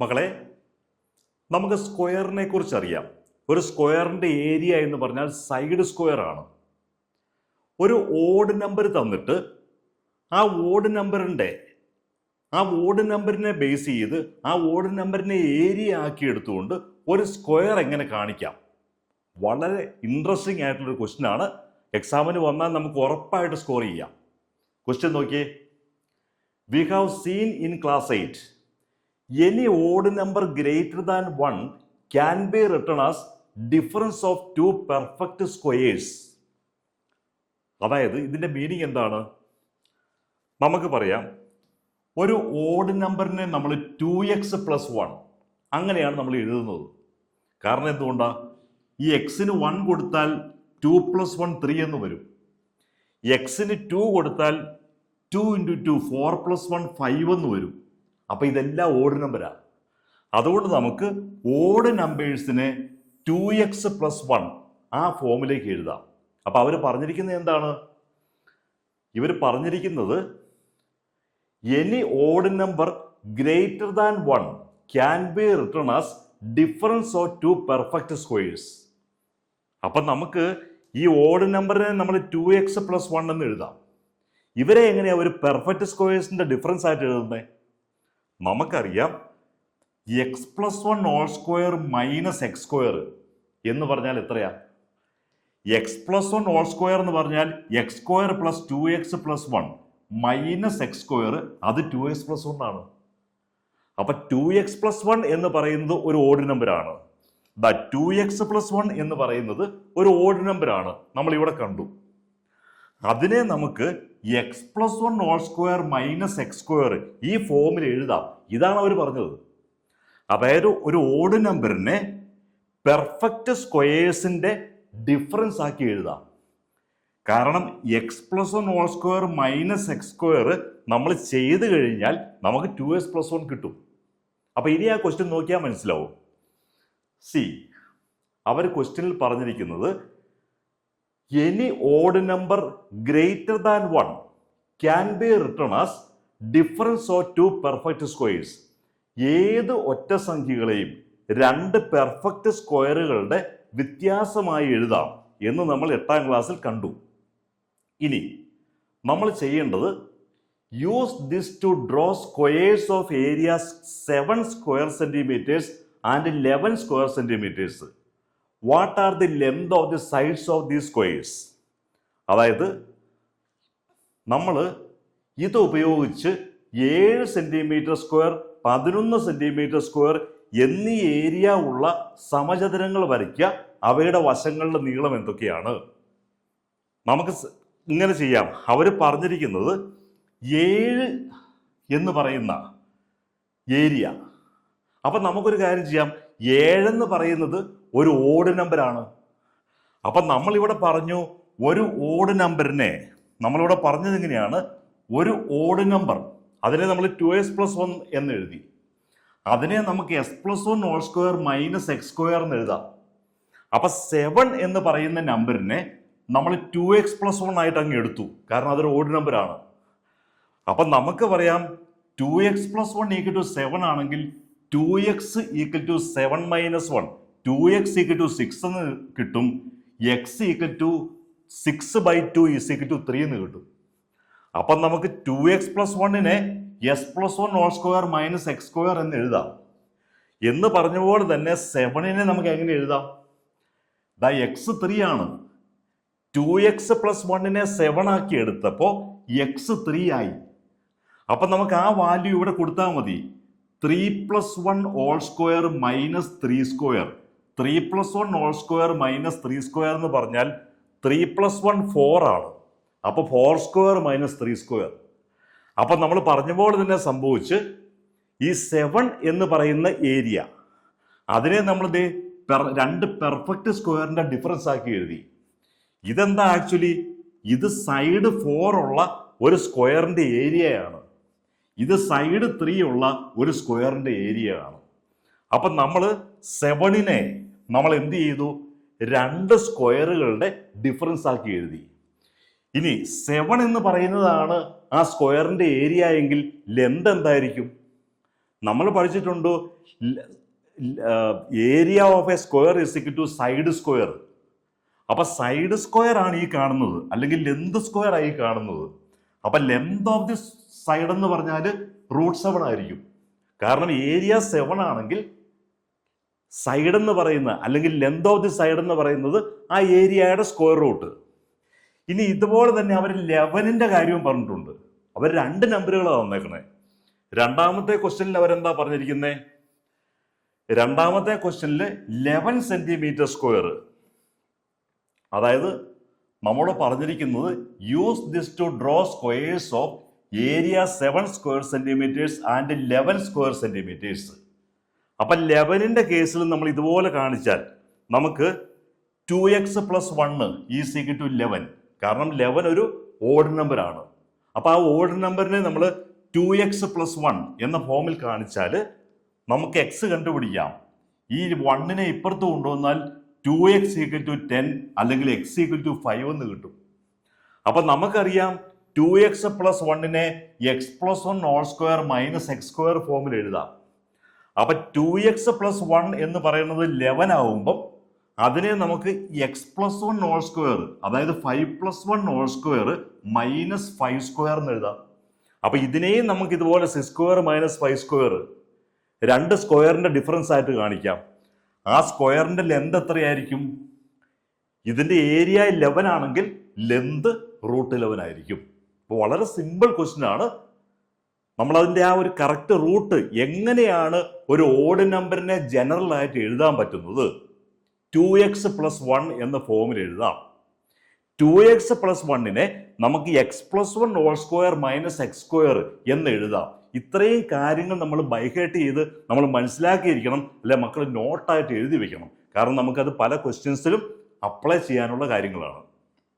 മക്കളെ, നമുക്ക് സ്ക്വയറിനെ കുറിച്ച് അറിയാം. ഒരു സ്ക്വയറിന്റെ ഏരിയ എന്ന് പറഞ്ഞാൽ സൈഡ് സ്ക്വയർ ആണ്. ഒരു ഓഡ് നമ്പർ തന്നിട്ട് ആ ഓഡ് നമ്പറിനെ ബേസ് ചെയ്ത് ആ ഓഡ് നമ്പറിനെ ഏരിയ ആക്കി എടുത്തുകൊണ്ട് ഒരു സ്ക്വയർ എങ്ങനെ കാണിക്കാം? വളരെ ഇൻട്രസ്റ്റിംഗ് ആയിട്ടുള്ളൊരു ക്വസ്റ്റ്യൻ ആണ്. എക്സാമിന് വന്നാൽ നമുക്ക് ഉറപ്പായിട്ട് സ്കോർ ചെയ്യാം. ക്വസ്റ്റ്യൻ നോക്കിയേ. We have seen in class 8 any odd number greater than 1 can be written as difference of two perfect squares. അതായത് ഇതിന്റെ മീനിങ് എന്താണ്? നമുക്ക് പറയാം, ഒരു ഓഡ് നമ്പറിനെ നമ്മൾ 2x + 1 അങ്ങനെയാണ് നമ്മൾ എഴുതുന്നത്. കാരണം എന്തുകൊണ്ടാണ്? ഈ എക്സിന് 1 കൊടുത്താൽ 2 + 1 3 എന്ന് വരും. എക്സിന് 2 കൊടുത്താൽ 2 × 2 4 + 1 5 എന്ന് വരും. അപ്പൊ ഇതെല്ലാം ഓഡ് നമ്പരാണ്. അതുകൊണ്ട് നമുക്ക് ഓഡ് നമ്പേഴ്സിനെ 2x + 1 ആ ഫോമിലേക്ക് എഴുതാം. അപ്പൊ അവർ പറഞ്ഞിരിക്കുന്നത് എന്താണ്? ഇവർ പറഞ്ഞിരിക്കുന്നത് any odd number greater than 1 can be written as difference of two perfect squares. അപ്പൊ നമുക്ക് ഈ ഓഡ് നമ്പറിനെ നമ്മൾ 2x + 1 എന്ന് എഴുതാം. ഇവരെ എങ്ങനെയാ ഒരു പെർഫെക്റ്റ് സ്ക്വയേഴ്സിന്റെ ഡിഫറൻസ് ആയിട്ട് എഴുതുന്നത്? നമുക്കറിയാം, x + 1 (² - x² എന്ന് പറഞ്ഞാൽ എത്രയാ? x + 1 (² എന്ന് പറഞ്ഞാൽ x² + 2x + 1 - x², അത് 2x + 1 ആണ്. അപ്പൊ 2x + 1 എന്ന് പറയുന്നത് ഒരു ഓഡ് നമ്പർ ആണ്. 2x + 1 എന്ന് പറയുന്നത് ഒരു ഓഡ് നമ്പർ ആണ്. നമ്മൾ ഇവിടെ കണ്ടു. അതിനെ നമുക്ക് x + 1 (² - x²) ഈ ഫോമിൽ എഴുതാം. ഇതാണ് അവർ പറഞ്ഞത്. അതായത് ഒരു ഓഡ് നമ്പറിനെ പെർഫെക്റ്റ് സ്ക്വയേഴ്സിന്റെ ഡിഫറൻസ് ആക്കി എഴുതാം. കാരണം x + 1 (² - x²) നമ്മൾ ചെയ്ത് കഴിഞ്ഞാൽ നമുക്ക് 2x + 1 കിട്ടും. അപ്പൊ ഇനി ആ ക്വസ്റ്റ്യൻ നോക്കിയാൽ മനസ്സിലാവും. അവർ ക്വസ്റ്റ്യനിൽ പറഞ്ഞിരിക്കുന്നത് any odd number greater than 1 can be written as difference of two perfect squares. ഏത് ഒറ്റ സംഖ്യകളെയും രണ്ട് പെർഫെക്റ്റ് സ്ക്വയറുകളുടെ വ്യത്യാസമായി എഴുതാം എന്ന് നമ്മൾ 8ാം ക്ലാസ്സിൽ കണ്ടു. ഇനി നമ്മൾ ചെയ്യേണ്ടത് use this to draw squares of areas 7 square centimeters and 11 square centimeters. What are the length of the sides of the squares? അതായത് നമ്മൾ ഇത് ഉപയോഗിച്ച് 7 cm², 11 cm² എന്നീ ഏരിയ ഉള്ള സമചതുരങ്ങൾ വരയ്ക്കുക. അവയുടെ വശങ്ങളുടെ നീളം എന്തൊക്കെയാണ്? നമുക്ക് ഇങ്ങനെ ചെയ്യാം. അവർ പറഞ്ഞിരിക്കുന്നത് 7 എന്ന് പറയുന്ന ഏരിയ. അപ്പൊ നമുക്കൊരു കാര്യം ചെയ്യാം. 7 എന്ന് പറയുന്നത് ഒരു ഓഡ് നമ്പറാണ്. അപ്പൊ നമ്മളിവിടെ പറഞ്ഞു ഒരു ഓഡ് നമ്പറിനെ, നമ്മളിവിടെ പറഞ്ഞത് എങ്ങനെയാണ്? ഒരു ഓഡ് നമ്പർ, അതിനെ നമ്മൾ 2x + 1 എന്ന് എഴുതി. അതിനെ നമുക്ക് x + 1 (² - x² എന്ന് എഴുതാം. അപ്പൊ 7 എന്ന് പറയുന്ന നമ്പറിനെ നമ്മൾ 2x + 1 ആയിട്ട് അങ്ങ് എടുത്തു. കാരണം അതൊരു ഓഡ് നമ്പറാണ്. അപ്പൊ നമുക്ക് പറയാം 2x + 1 = 7 ആണെങ്കിൽ 2x = 7 - 1, 2x = 6 എന്ന് കിട്ടും. x = 6/2 = 3 എന്ന് കിട്ടും. അപ്പം നമുക്ക് 2x + 1-നെ s + 1 (² - x² എന്ന് എഴുതാം. എന്ന് പറഞ്ഞപോലെ തന്നെ 7-നെ നമുക്ക് എങ്ങനെ എഴുതാം? x 3 ആണ്. 2x + 1-നെ 7 ആക്കി എടുത്തപ്പോൾ x 3 ആയി. അപ്പം നമുക്ക് ആ വാല്യൂ ഇവിടെ കൊടുത്താൽ മതി. 3 + 1 (² - 3²). 3 + 1 (² - 3² എന്ന് പറഞ്ഞാൽ 3 + 1 4 ആണ്. അപ്പൊ 4² - 3². അപ്പൊ നമ്മൾ പറഞ്ഞ പോലെ തന്നെ സംഭവിച്ച് ഈ 7 എന്ന് പറയുന്ന ഏരിയ, അതിനെ നമ്മൾ രണ്ട് പെർഫെക്റ്റ് സ്ക്വയറിന്റെ ഡിഫറൻസ് ആക്കി എഴുതി. ഇതെന്താ ആക്ച്വലി? ഇത് സൈഡ് 4 ഉള്ള ഒരു സ്ക്വയറിന്റെ ഏരിയയാണ്. ഇത് സൈഡ് 3 ഉള്ള ഒരു സ്ക്വയറിന്റെ ഏരിയ ആണ്. അപ്പൊ നമ്മൾ 7-നെ നമ്മൾ എന്ത് ചെയ്തു? രണ്ട് സ്ക്വയറുകളുടെ ഡിഫറൻസ് ആക്കി എഴുതി. ഇനി 7 എന്ന് പറയുന്നതാണ് ആ സ്ക്വയറിന്റെ ഏരിയ എങ്കിൽ ലെന്ത് എന്തായിരിക്കും? നമ്മൾ പഠിച്ചിട്ടുണ്ട് area of a square is equal to side square. അപ്പൊ സൈഡ് സ്ക്വയർ ആണ് ഈ കാണുന്നത്, അല്ലെങ്കിൽ ലെന്ത് സ്ക്വയർ ആയി കാണുന്നത്. അപ്പൊ ലെന്ത് ഓഫ് ദി സൈഡ് എന്ന് പറഞ്ഞാൽ √7 ആയിരിക്കും. കാരണം ഏരിയ 7 ആണെങ്കിൽ സൈഡ് എന്ന് പറയുന്ന അല്ലെങ്കിൽ ലെന്ത് ഓഫ് ദി സൈഡ് എന്ന് പറയുന്നത് ആ ഏരിയയുടെ സ്ക്വയർ റൂട്ട്. ഇനി ഇതുപോലെ തന്നെ അവർ 11ന്റെ കാര്യവും പറഞ്ഞിട്ടുണ്ട്. അവർ 2 നമ്പറുകളാണ് തന്നേക്കണേ. രണ്ടാമത്തെ ക്വസ്റ്റ്യനിൽ അവരെന്താ പറഞ്ഞിരിക്കുന്നത്? രണ്ടാമത്തെ ക്വസ്റ്റ്യനിൽ 11 സെന്റിമീറ്റർ സ്ക്വയർ. അതായത് നമ്മളോട് പറഞ്ഞിരിക്കുന്നത് use this to draw squares of area 7 square centimetres and 11 square centimetres. അപ്പൊ 11ന്റെ കേസിൽ നമ്മൾ ഇതുപോലെ കാണിച്ചാൽ നമുക്ക് 2x + 1 ഈസ് ഈക്വൽ ടു 11. കാരണം 11 ഒരു ഓഡ് നമ്പർ ആണ്. അപ്പൊ ആ ഓഡ് നമ്പറിനെ നമ്മൾ 2x + 1 എന്ന ഫോമിൽ കാണിച്ചാൽ നമുക്ക് x കണ്ടുപിടിക്കാം. ഈ 1നെ ഇപ്പുറത്ത് കൊണ്ടുവന്നാൽ 2x = 10 അല്ലെങ്കിൽ x = 5 എന്ന് കിട്ടും. അപ്പൊ നമുക്കറിയാം 2x + 1നെ x + 1² - x² ഫോമിൽ എഴുതാം. അപ്പൊ 2x + 1 എന്ന് പറയുന്നത് 11 ആവുമ്പം അതിനെ നമുക്ക് x + 1² അതായത് 5 + 1² - 5² എന്ന് എഴുതാം. അപ്പൊ ഇതിനെയും നമുക്ക് ഇതുപോലെ 6² - 5² 2 സ്ക്വയറിന്റെ ഡിഫറൻസ് ആയിട്ട് കാണിക്കാം. ആ സ്ക്വയറിന്റെ ലെന്ത് എത്രയായിരിക്കും? ഇതിന്റെ ഏരിയ 11 ആണെങ്കിൽ ലെന്ത് √11 ആയിരിക്കും. അപ്പോൾ വളരെ സിമ്പിൾ ക്വസ്റ്റ്യൻ ആണ്. നമ്മൾ അതിന്റെ ആ ഒരു കറക്റ്റ് റൂട്ട് എങ്ങനെയാണ് ഒരു ഓഡ് നമ്പറിനെ ജനറൽ ആയിട്ട് എഴുതാൻ പറ്റുന്നത്? 2x + 1 എന്ന ഫോമിൽ എഴുതാം. 2x + 1നെ നമുക്ക് x + 1² - x² എന്ന് എഴുതാം. ഇത്രയും കാര്യങ്ങൾ നമ്മൾ ബൈഹേർട്ട് ചെയ്ത് നമ്മൾ മനസ്സിലാക്കിയിരിക്കണം, അല്ലെ മക്കൾ നോട്ടായിട്ട് എഴുതി വെക്കണം. കാരണം നമുക്കത് പല ക്വസ്റ്റ്യൻസിലും അപ്ലൈ ചെയ്യാനുള്ള കാര്യങ്ങളാണ്.